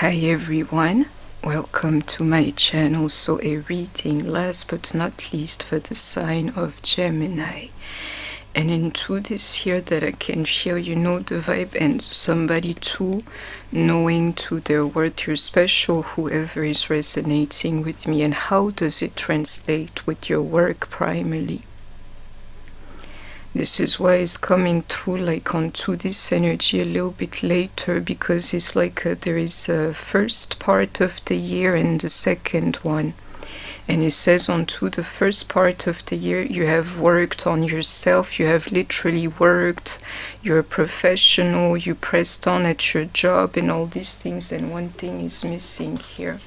Hi everyone, welcome to my channel. So a reading last but not least for the sign of Gemini. And into this here that I can feel, you know, the vibe and somebody too knowing to their worth, you're special, whoever is resonating with me. And how does it translate with your work primarily? This is why it's coming through like onto this energy a little bit later, because it's like there is a first part of the year and the second one. And it says onto the first part of the year, you have worked on yourself, you have literally worked, you're a professional, you pressed on at your job and all these things, and one thing is missing here.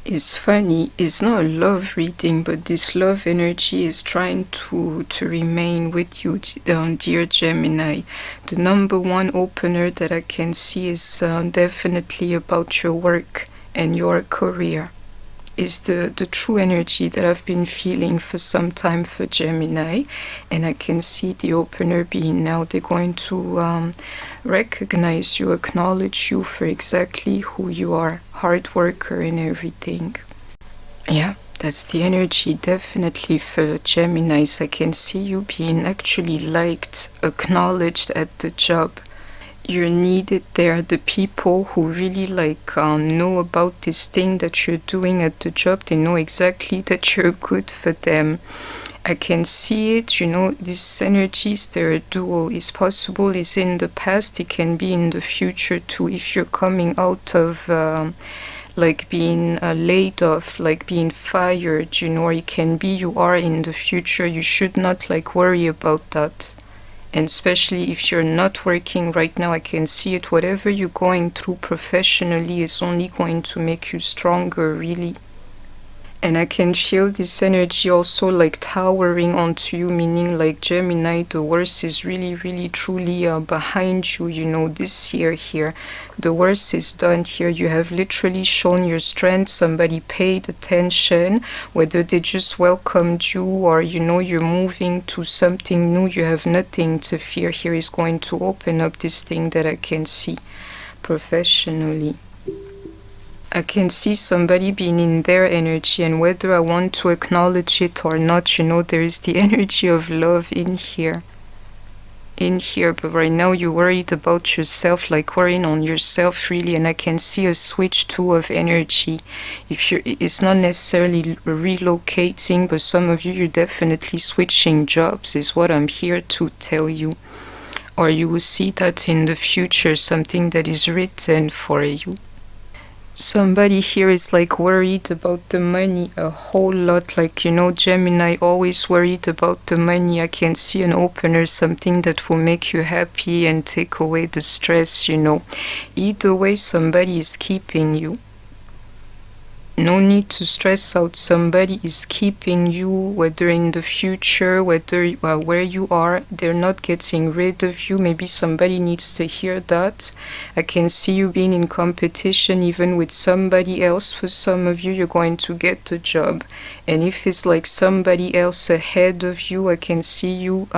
It's funny, it's not a love reading, but this love energy is trying to remain with you, dear Gemini. The number one opener that I can see is definitely about your work and your career. Is the true energy that I've been feeling for some time for Gemini, and I can see the opener being now they're going to recognize you, acknowledge you for exactly who you are, hard worker and everything. Yeah, that's the energy definitely for Geminis. I can see you being actually liked, acknowledged at the job. You're needed there. The people who really know about this thing that you're doing at the job, they know exactly that you're good for them. I can see it, you know, these energies, they're a duo. It's possible it's in the past, it can be in the future too. If you're coming out of being laid off, like being fired, you know, or it can be you are in the future. You should not worry about that. And especially if you're not working right now, I can see it. Whatever you're going through professionally is only going to make you stronger, really. And I can feel this energy also towering onto you, meaning Gemini, the worst is really, really, truly behind you, you know, this year here. The worst is done here. You have literally shown your strength. Somebody paid attention, whether they just welcomed you or, you know, you're moving to something new. You have nothing to fear. Here is going to open up this thing that I can see professionally. I can see somebody being in their energy, and whether I want to acknowledge it or not, you know, there is the energy of love in here. But right now you're worried about yourself, worrying on yourself really, and I can see a switch too of energy. It's not necessarily relocating, but some of you're definitely switching jobs, is what I'm here to tell you. Or you will see that in the future, something that is written for you. Somebody here is worried about the money a whole lot, you know, Gemini always worried about the money. I can see an opener, something that will make you happy and take away the stress, you know. Either way, somebody is keeping you. No need to stress out. Somebody is keeping you, whether in the future, whether where you are, they're not getting rid of you. Maybe somebody needs to hear that. I can see you being in competition even with somebody else. For some of you, you're going to get the job. And if it's somebody else ahead of you, I can see you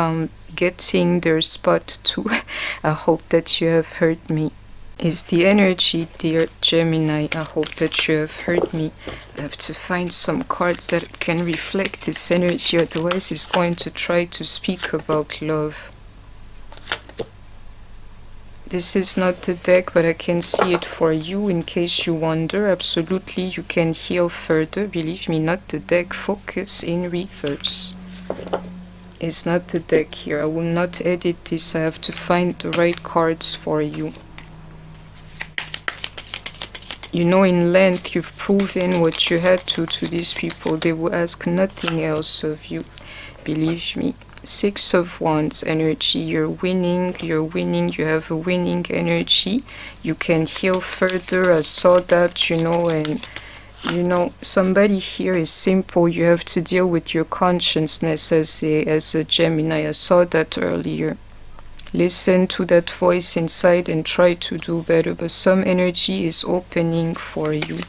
getting their spot too. I hope that you have heard me. Is the energy, dear Gemini. I hope that you have heard me. I have to find some cards that can reflect this energy, otherwise it's going to try to speak about love. This is not the deck, but I can see it for you in case you wonder. Absolutely, you can heal further. Believe me, not the deck. Focus in reverse. It's not the deck here. I will not edit this. I have to find the right cards for you. You know, in length, you've proven what you had to these people. They will ask nothing else of you. Believe me. 6 of Wands energy. You're winning. You have a winning energy. You can heal further. I saw that, you know, and, you know, somebody here is simple. You have to deal with your consciousness as a Gemini. I saw that earlier. Listen to that voice inside and try to do better, but some energy is opening for you.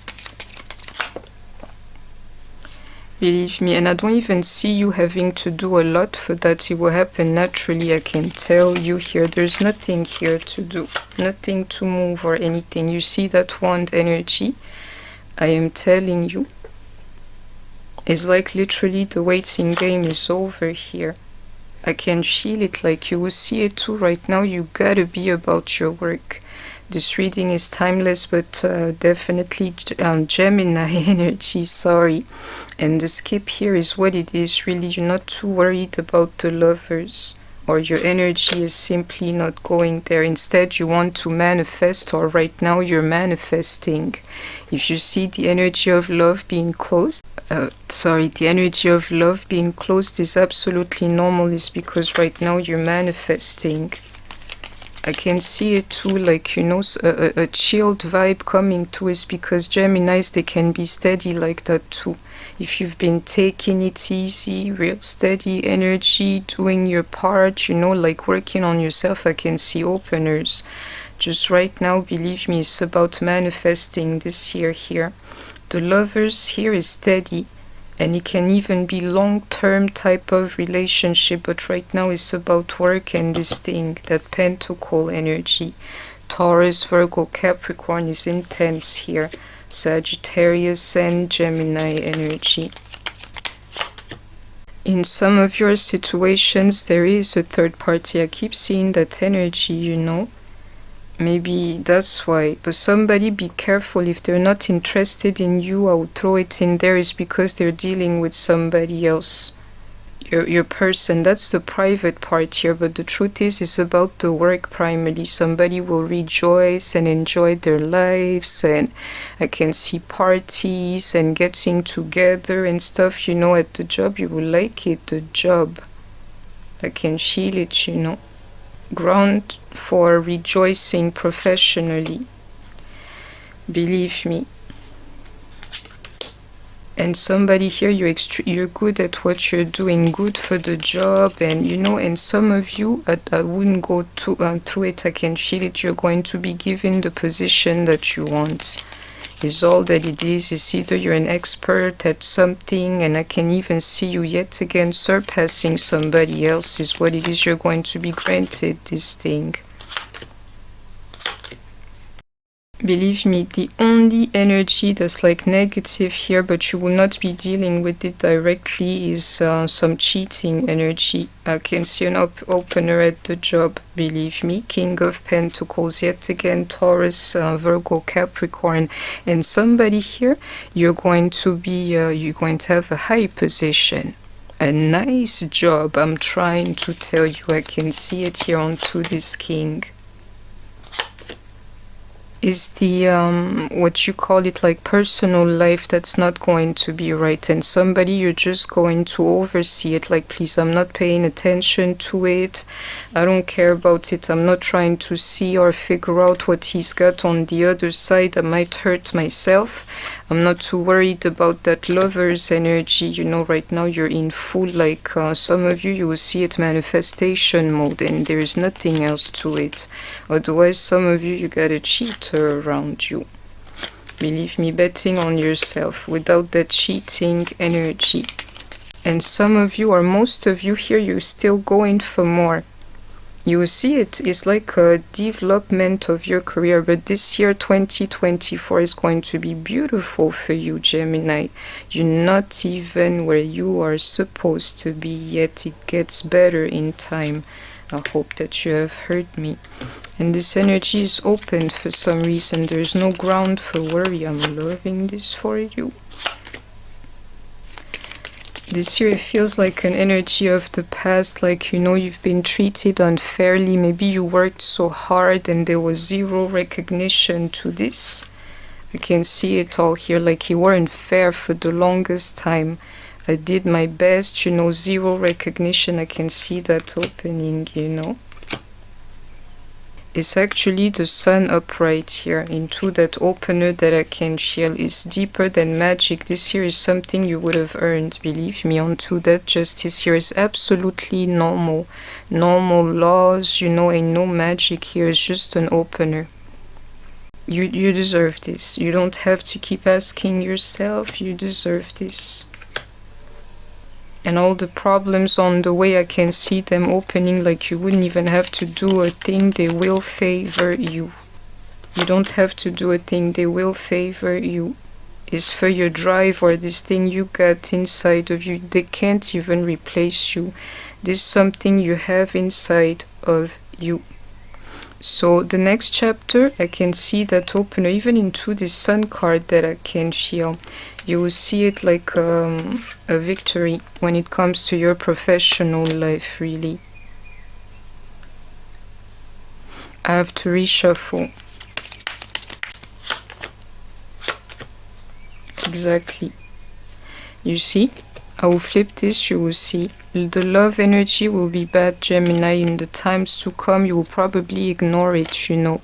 Believe me, and I don't even see you having to do a lot for that. It will happen naturally. I can tell you here. There's nothing here to do, nothing to move or anything. You see that wand energy? I am telling you. It's like literally the waiting game is over here. I can feel it, like you will see it too right now. You gotta be about your work. This reading is timeless, but definitely Gemini energy, sorry. And the skip here is what it is, really. You're not too worried about the lovers, or your energy is simply not going there. Instead, you want to manifest, or right now you're manifesting. If you see the energy of love being closed, the energy of love being closed is absolutely normal. It's because right now you're manifesting. I can see it too, like, you know, a chilled vibe coming too, is because Geminis, they can be steady like that too. If you've been taking it easy, real steady energy, doing your part, you know, like working on yourself, I can see openers. Just right now, believe me, it's about manifesting this year here. The lovers here is steady. And it can even be long-term type of relationship, but right now it's about work and this thing, that pentacle energy. Taurus, Virgo, Capricorn is intense here. Sagittarius and Gemini energy. In some of your situations, there is a third party. I keep seeing that energy, you know. Maybe that's why. But somebody, be careful. If they're not interested in you, I would throw it in there, is because they're dealing with somebody else. Your person, that's the private part here. But the truth is, it's about the work primarily. Somebody will rejoice and enjoy their lives. And I can see parties and getting together and stuff, you know, at the job. You will like it, the job. I can feel it, you know. Ground for rejoicing professionally, believe me. And somebody here, you're good at what you're doing, good for the job, and you know, and some of you, I wouldn't go through it. I can feel it. You're going to be given the position that you want. Is all that it is. It's either you're an expert at something, and I can even see you yet again surpassing somebody else, is what it is. You're going to be granted this thing. Believe me, the only energy that's like negative here, but you will not be dealing with it directly, is some cheating energy. I can see an opener at the job, believe me. King of Pentacles, yet again, Taurus, Virgo, Capricorn. And somebody here, you're going to have a high position. A nice job, I'm trying to tell you. I can see it here onto this king. Is the what you call it, like personal life, that's not going to be right, and somebody, you're just going to oversee it, like, please, I'm not paying attention to it, I don't care about it, I'm not trying to see or figure out what he's got on the other side, I might hurt myself. I'm not too worried about that lover's energy, you know. Right now you're in full, like, some of you will see it manifestation mode, and there's nothing else to it. Otherwise, some of you got a cheater around you. Believe me, betting on yourself without that cheating energy. And some of you, or most of you here, you're still going for more. You will see it is like a development of your career, but this year 2024 is going to be beautiful for you, Gemini. You're not even where you are supposed to be yet. It gets better in time. I hope that you have heard me. And this energy is open for some reason. There's no ground for worry. I'm loving this for you. This year it feels like an energy of the past, like, you know, you've been treated unfairly. Maybe you worked so hard and there was zero recognition to this. I can see it all here, like you weren't fair for the longest time. I did my best, you know, zero recognition. I can see that opening, you know. It's actually the sun upright here into that opener that I can feel. Is deeper than magic. This here is something you would have earned, believe me. Onto that justice here is absolutely normal. Normal laws, you know, and no magic here. It's just an opener. You deserve this. You don't have to keep asking yourself. You deserve this. And all the problems on the way, I can see them opening, like you wouldn't even have to do a thing, they will favor you. You don't have to do a thing, they will favor you. It's for your drive or this thing you got inside of you. They can't even replace you. This is something you have inside of you. So the next chapter, I can see that opener, even into this sun card that I can feel. You will see it like a victory when it comes to your professional life, really. I have to reshuffle. Exactly. You see? I will flip this, you will see. The love energy will be bad, Gemini. In the times to come, you will probably ignore it, you know.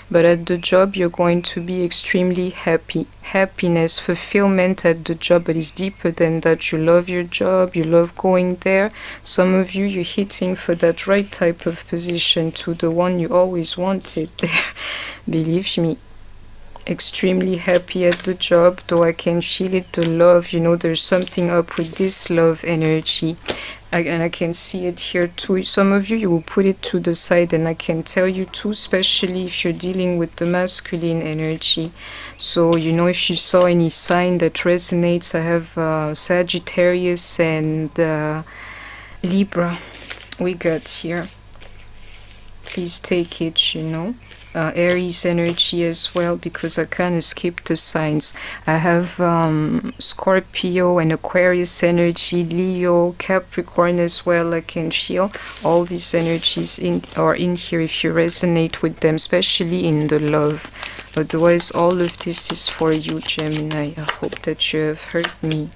But at the job, you're going to be extremely happy. Happiness, fulfillment at the job, but it's deeper than that. You love your job, you love going there. Some of you, you're hitting for that right type of position, to the one you always wanted there. Believe me. Extremely happy at the job, though I can feel it, the love, you know, there's something up with this love energy. And I can see it here too. Some of you, you will put it to the side, and I can tell you too, especially if you're dealing with the masculine energy. So, you know, if you saw any sign that resonates, I have Sagittarius and Libra we got here. Please take it, you know. Aries energy as well, because I kind of skipped the signs. I have Scorpio and Aquarius energy, Leo, Capricorn as well. I can feel all these energies are in here if you resonate with them, especially in the love. Otherwise, all of this is for you, Gemini. I hope that you have heard me.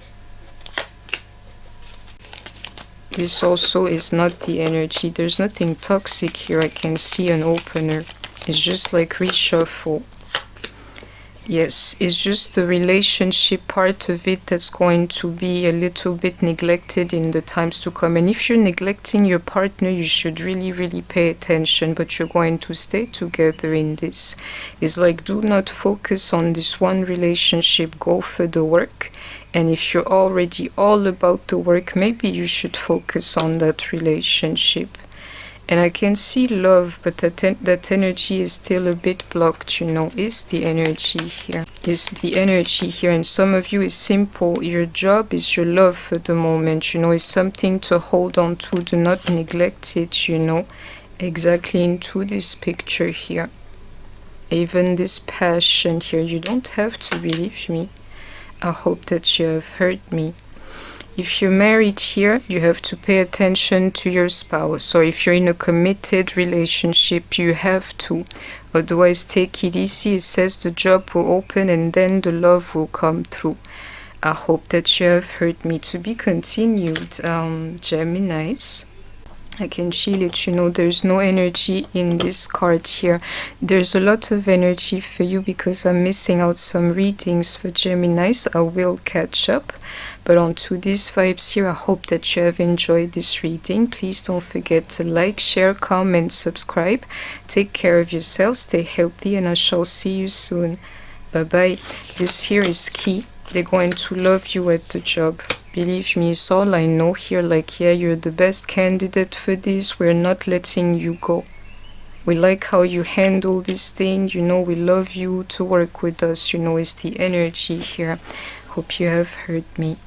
This also is not the energy. There's nothing toxic here. I can see an opener. It's just like reshuffle. Yes, it's just the relationship part of it that's going to be a little bit neglected in the times to come. And if you're neglecting your partner, you should really, really pay attention. But you're going to stay together in this. It's like, do not focus on this one relationship. Go for the work. And if you're already all about the work, maybe you should focus on that relationship. And I can see love, but that energy is still a bit blocked, you know. Is the energy here. Is the energy here. And some of you is simple. Your job is your love for the moment, you know. It's something to hold on to. Do not neglect it, you know. Exactly into this picture here. Even this passion here. You don't have to believe me. I hope that you have heard me. If you're married here, you have to pay attention to your spouse. Or if you're in a committed relationship, you have to. Otherwise, take it easy. It says the job will open and then the love will come through. I hope that you have heard me. To be continued, Geminis. I can feel it, you know, there's no energy in this card here. There's a lot of energy for you because I'm missing out some readings for Geminis. I will catch up. But on to these vibes here, I hope that you have enjoyed this reading. Please don't forget to like, share, comment, subscribe. Take care of yourself, stay healthy, and I shall see you soon. Bye-bye. This here is key. They're going to love you at the job. Believe me, it's all I know here. Like, yeah, you're the best candidate for this. We're not letting you go. We like how you handle this thing. You know, we love you to work with us. You know, it's the energy here. Hope you have heard me.